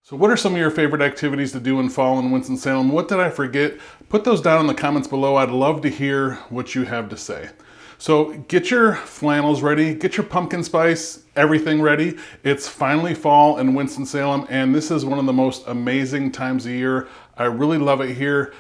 So what are some of your favorite activities to do in fall in Winston-Salem? What did I forget? Put those down in the comments below. I'd love to hear what you have to say. So get your flannels ready, get your pumpkin spice, everything ready. It's finally fall in Winston-Salem, and this is one of the most amazing times of year. I really love it here.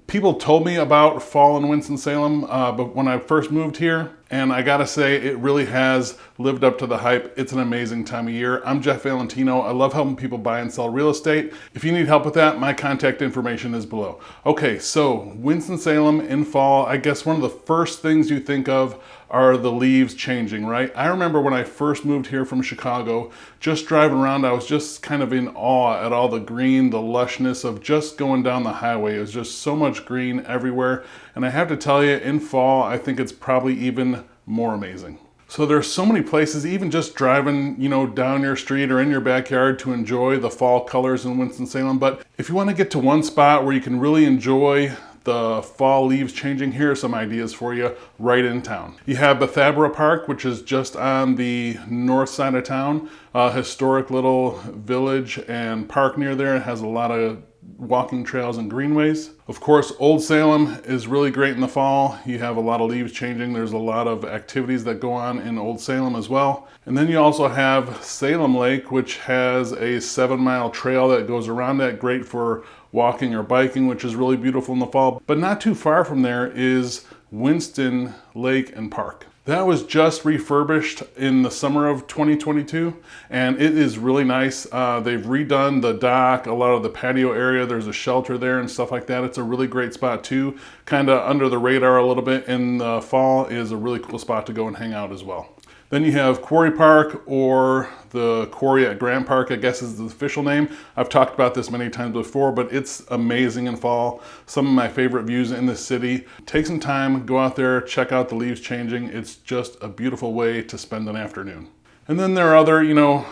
People told me about fall in Winston-Salem, but when I first moved here, and I gotta say, it really has lived up to the hype. It's an amazing time of year. I'm Jeff Valentino. I love helping people buy and sell real estate. If you need help with that, my contact information is below. Okay, so Winston-Salem in fall, I guess one of the first things you think of are the leaves changing, right? I remember when I first moved here from Chicago, just driving around, I was just kind of in awe at all the green, the lushness of just going down the highway. It was just so much green everywhere. And I have to tell you, in fall, I think it's probably even more amazing. So there's so many places, even just driving, down your street or in your backyard to enjoy the fall colors in Winston-Salem. But if you want to get to one spot where you can really enjoy the fall leaves changing, here are some ideas for you right in town. You have Bethabara Park, which is just on the north side of town, a historic little village and park near there. It has a lot of walking trails and greenways. Of course, Old Salem is really great in the fall. You have a lot of leaves changing. There's a lot of activities that go on in Old Salem as well. And then you also have Salem Lake, which has a 7-mile trail that goes around that, great for walking or biking, which is really beautiful in the fall. But not too far from there is Winston Lake and Park. That was just refurbished in the summer of 2022, and it is really nice. They've redone the dock, a lot of the patio area. There's a shelter there and stuff like that. It's a really great spot too. Kind of under the radar a little bit in the fall, is a really cool spot to go and hang out as well. Then you have Quarry Park, or the Quarry at Grand Park, I guess is the official name. I've talked about this many times before, but it's amazing in fall. Some of my favorite views in the city. Take some time, go out there, check out the leaves changing. It's just a beautiful way to spend an afternoon. And then there are other,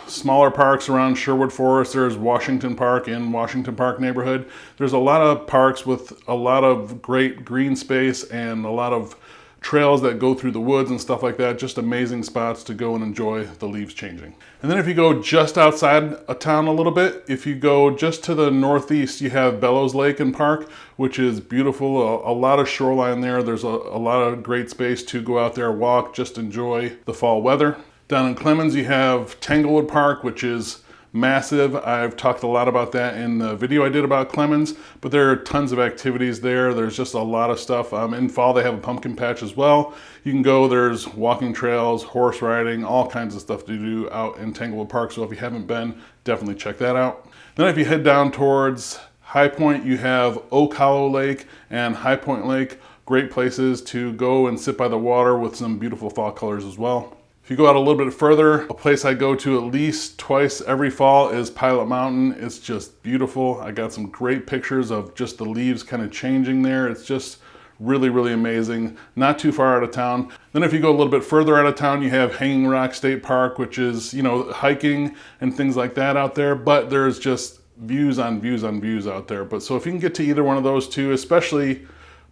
smaller parks around Sherwood Forest. There's Washington Park in Washington Park neighborhood. There's a lot of parks with a lot of great green space and a lot of trails that go through the woods and stuff like that. Just amazing spots to go and enjoy the leaves changing. And then if you go just outside of town a little bit, if you go just to the northeast, you have Bellows Lake and Park, which is beautiful. A lot of shoreline there. There's a lot of great space to go out there, walk, just enjoy the fall weather. Down in Clemens, you have Tanglewood Park, which is massive. I've talked a lot about that in the video I did about Clemens, but there are tons of activities there. There's just a lot of stuff. In fall, they have a pumpkin patch as well. You can go, there's walking trails, horse riding, all kinds of stuff to do out in Tanglewood Park. So if you haven't been, definitely check that out. Then if you head down towards High Point, you have Oak Hollow Lake and High Point Lake. Great places to go and sit by the water with some beautiful fall colors as well. If you go out a little bit further, a place I go to at least twice every fall is Pilot Mountain. It's just beautiful. I got some great pictures of just the leaves kind of changing there. It's just really, really amazing. Not too far out of town. Then if you go a little bit further out of town, you have Hanging Rock State Park, which is, hiking and things like that out there. But there's just views on views on views out there. But so if you can get to either one of those two, especially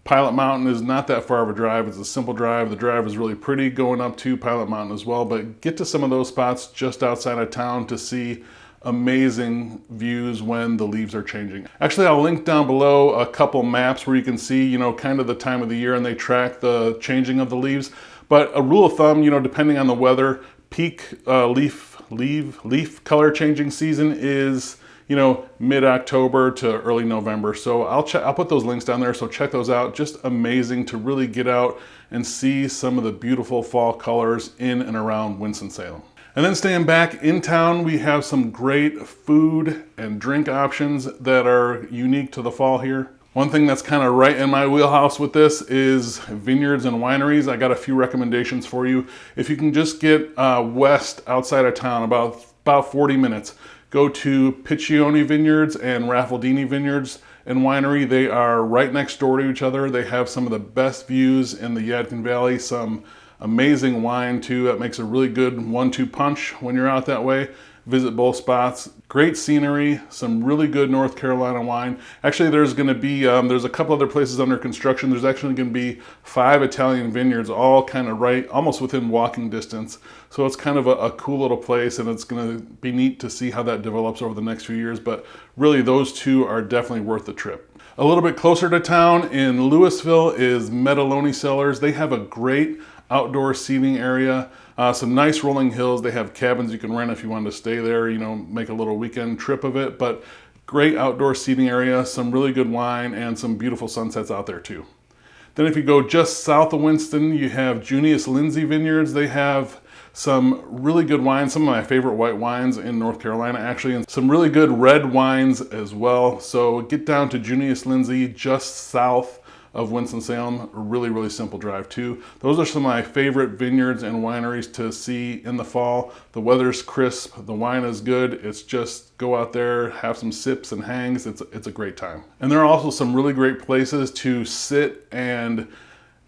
Pilot Mountain is not that far of a drive. It's a simple drive. The drive is really pretty going up to Pilot Mountain as well, but get to some of those spots just outside of town to see amazing views when the leaves are changing. Actually, I'll link down below a couple maps where you can see, kind of the time of the year, and they track the changing of the leaves. But a rule of thumb, depending on the weather, peak leaf color changing season is mid-October to early November. So I'll put those links down there, so check those out. Just amazing to really get out and see some of the beautiful fall colors in and around Winston-Salem. And then staying back in town, we have some great food and drink options that are unique to the fall here. One thing that's kind of right in my wheelhouse with this is vineyards and wineries. I got a few recommendations for you. If you can just get west outside of town, about 40 minutes, go to Piccioni Vineyards and Raffaldini Vineyards and Winery. They are right next door to each other. They have some of the best views in the Yadkin Valley, some amazing wine too. That makes a really good 1-2 punch when you're out that way. Visit both spots. Great scenery, some really good North Carolina wine. Actually, there's going to be, there's a couple other places under construction. There's actually going to be 5 Italian vineyards, all kind of right, almost within walking distance. So it's kind of a cool little place, and it's going to be neat to see how that develops over the next few years. But really, those two are definitely worth the trip. A little bit closer to town in Louisville is Metaloni Cellars. They have a great outdoor seating area. Some nice rolling hills. They have cabins you can rent if you wanted to stay there, you know, make a little weekend trip of it. But great outdoor seating area, some really good wine, and some beautiful sunsets out there too. Then if you go just south of Winston, you have Junius Lindsay Vineyards. They have some really good wines, some of my favorite white wines in North Carolina actually, and some really good red wines as well. So get down to Junius Lindsay, just south of Winston-Salem. A really, really simple drive too. Those are some of my favorite vineyards and wineries to see in the fall. The weather's crisp, the wine is good. It's just go out there, have some sips and hangs. It's a great time. And there are also some really great places to sit and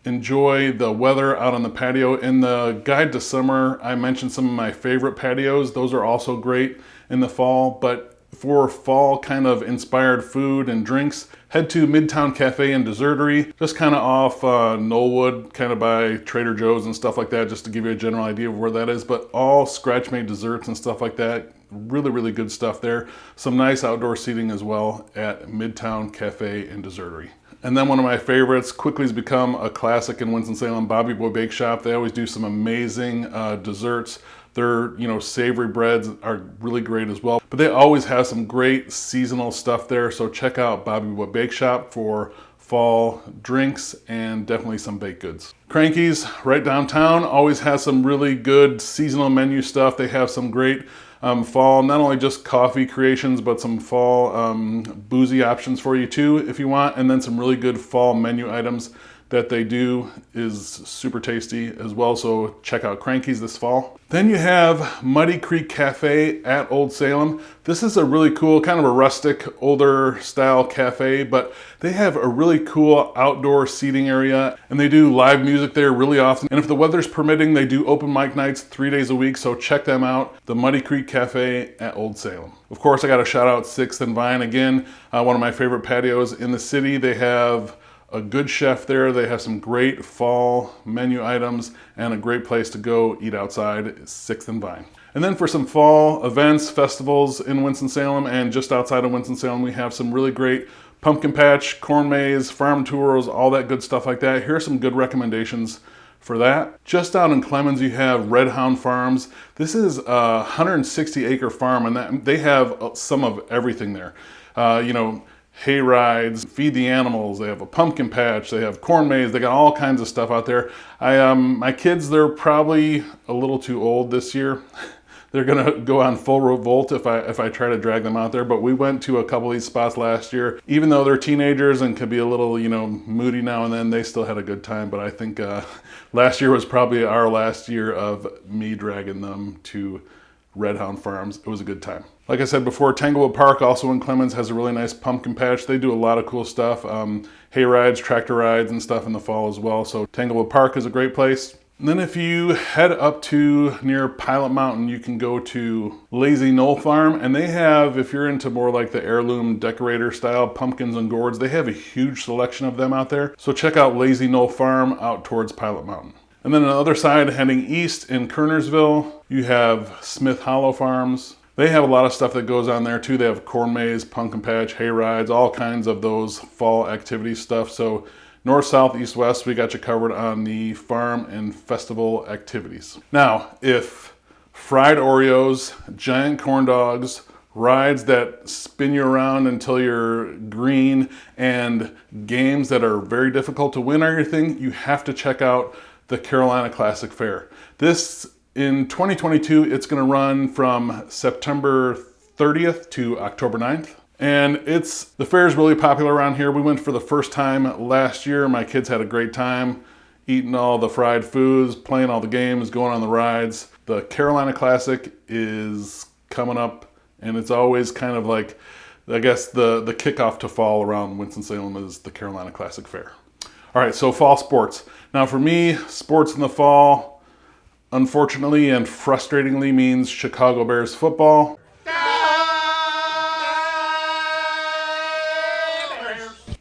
enjoy the weather out on the patio. In the guide to summer, I mentioned some of my favorite patios. Those are also great in the fall, but for fall kind of inspired food and drinks, head to Midtown Cafe and Dessertery, just kind of off Knollwood, kind of by Trader Joe's and stuff like that, just to give you a general idea of where that is. But all scratch-made desserts and stuff like that, really, really good stuff there. Some nice outdoor seating as well at Midtown Cafe and Dessertery. And then one of my favorites, quickly has become a classic in Winston-Salem, Bobby Boy Bake Shop. They always do some amazing desserts. Their, savory breads are really great as well. But they always have some great seasonal stuff there. So check out Bobby Boy Bake Shop for fall drinks and definitely some baked goods. Cranky's right downtown always has some really good seasonal menu stuff. They have some great fall, not only just coffee creations, but some fall boozy options for you too if you want. And then some really good fall menu items that they do is super tasty as well. So check out Cranky's this fall. Then you have Muddy Creek Cafe at Old Salem. This is a really cool, kind of a rustic, older style cafe, but they have a really cool outdoor seating area, and they do live music there really often. And if the weather's permitting, they do open mic nights 3 days a week, so check them out, the Muddy Creek Cafe at Old Salem. Of course, I gotta shout out 6th and Vine again, one of my favorite patios in the city. They have a good chef there. They have some great fall menu items and a great place to go eat outside, 6th and Vine. And then for some fall events, festivals in Winston-Salem and just outside of Winston-Salem, we have some really great pumpkin patch, corn maze, farm tours, all that good stuff like that. Here are some good recommendations for that. Just out in Clemens, you have Red Hound Farms. This is a 160-acre farm, and they have some of everything there. Hay rides, feed the animals, they have a pumpkin patch, they have corn maze, they got all kinds of stuff out there. My kids, they're probably a little too old this year. They're gonna go on full revolt if I try to drag them out there, but we went to a couple of these spots last year. Even though they're teenagers and could be a little, moody now and then, they still had a good time. But I think last year was probably our last year of me dragging them to Red Hound Farms. It was a good time. Like I said before, Tanglewood Park, also in Clemens, has a really nice pumpkin patch. They do a lot of cool stuff, hay rides, tractor rides, and stuff in the fall as well. So Tanglewood Park is a great place. And then if you head up to near Pilot Mountain, you can go to Lazy Knoll Farm. And they have, if you're into more like the heirloom decorator style pumpkins and gourds, they have a huge selection of them out there. So check out Lazy Knoll Farm out towards Pilot Mountain. And then on the other side, heading east in Kernersville, you have Smith Hollow Farms. They have a lot of stuff that goes on there too. They have corn maze, pumpkin patch, hay rides, all kinds of those fall activity stuff. So north, south, east, west, we got you covered on the farm and festival activities. Now, if fried Oreos, giant corn dogs, rides that spin you around until you're green, and games that are very difficult to win are your thing, you have to check out the Carolina Classic Fair. This, in 2022, it's gonna run from September 30th to October 9th. And the fair is really popular around here. We went for the first time last year. My kids had a great time eating all the fried foods, playing all the games, going on the rides. The Carolina Classic is coming up, and it's always kind of like, I guess, the kickoff to fall around Winston-Salem is the Carolina Classic Fair. All right, so fall sports. Now for me, sports in the fall, unfortunately and frustratingly, means Chicago Bears football.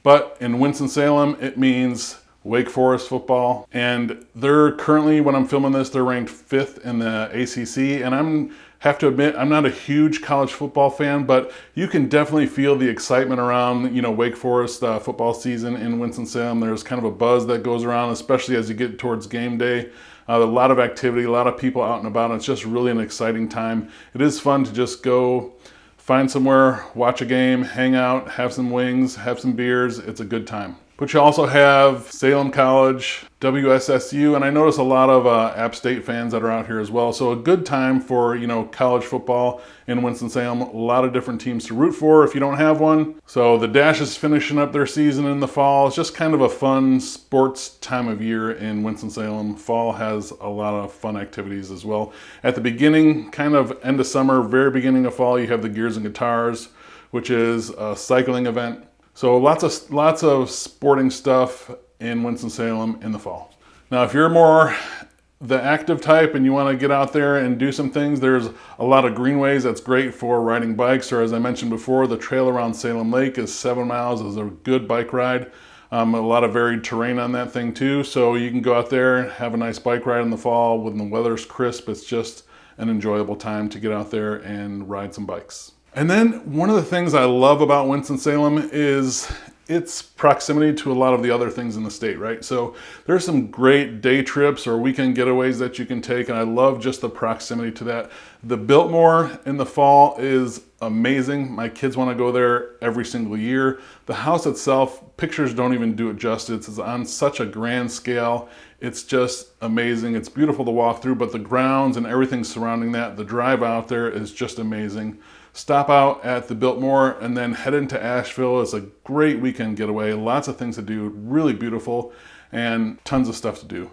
But in Winston-Salem, it means Wake Forest football. And they're currently, when I'm filming this, they're ranked 5th in the ACC. And have to admit, I'm not a huge college football fan, but you can definitely feel the excitement around, Wake Forest football season in Winston-Salem. There's kind of a buzz that goes around, especially as you get towards game day. A lot of activity, a lot of people out and about. It's just really an exciting time. It is fun to just go find somewhere, watch a game, hang out, have some wings, have some beers. It's a good time. But you also have Salem College, WSSU, and I notice a lot of App State fans that are out here as well. So a good time for, college football in Winston-Salem. A lot of different teams to root for if you don't have one. So the Dash is finishing up their season in the fall. It's just kind of a fun sports time of year in Winston-Salem. Fall has a lot of fun activities as well. At the beginning, kind of end of summer, very beginning of fall, you have the Gears and Guitars, which is a cycling event. So lots of sporting stuff in Winston-Salem in the fall. Now, if you're more the active type and you want to get out there and do some things, there's a lot of greenways that's great for riding bikes, or as I mentioned before, the trail around Salem Lake is 7 miles, is a good bike ride. A lot of varied terrain on that thing too, so you can go out there, have a nice bike ride in the fall when the weather's crisp. It's just an enjoyable time to get out there and ride some bikes. And then one of the things I love about Winston-Salem is its proximity to a lot of the other things in the state, right? So there's some great day trips or weekend getaways that you can take, and I love just the proximity to that. The Biltmore in the fall is amazing. My kids want to go there every single year. The house itself, pictures don't even do it justice. It's on such a grand scale. It's just amazing. It's beautiful to walk through, but the grounds and everything surrounding that, the drive out there is just amazing. Stop out at the Biltmore and then head into Asheville. It's a great weekend getaway. Lots of things to do, really beautiful, and tons of stuff to do.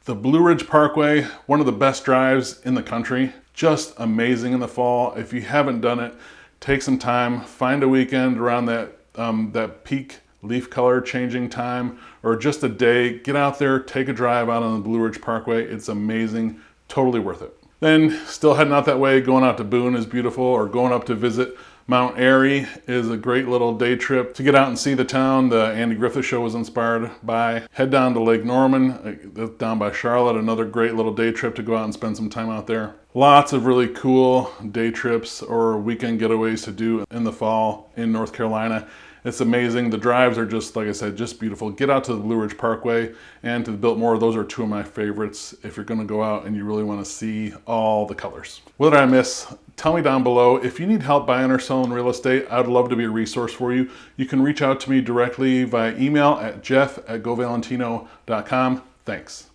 The Blue Ridge Parkway, one of the best drives in the country. Just amazing in the fall. If you haven't done it, take some time, find a weekend around that peak leaf color changing time, or just a day. Get out there, take a drive out on the Blue Ridge Parkway. It's amazing, totally worth it. Then still heading out that way, going out to Boone is beautiful, or going up to visit Mount Airy is a great little day trip to get out and see the town the Andy Griffith Show was inspired by. Head down to Lake Norman, down by Charlotte, another great little day trip to go out and spend some time out there. Lots of really cool day trips or weekend getaways to do in the fall in North Carolina. It's amazing. The drives are just, like I said, just beautiful. Get out to the Blue Ridge Parkway and to the Biltmore. Those are two of my favorites if you're going to go out and you really want to see all the colors. What did I miss? Tell me down below. If you need help buying or selling real estate, I'd love to be a resource for you. You can reach out to me directly via email at jeff@govalentino.com. Thanks.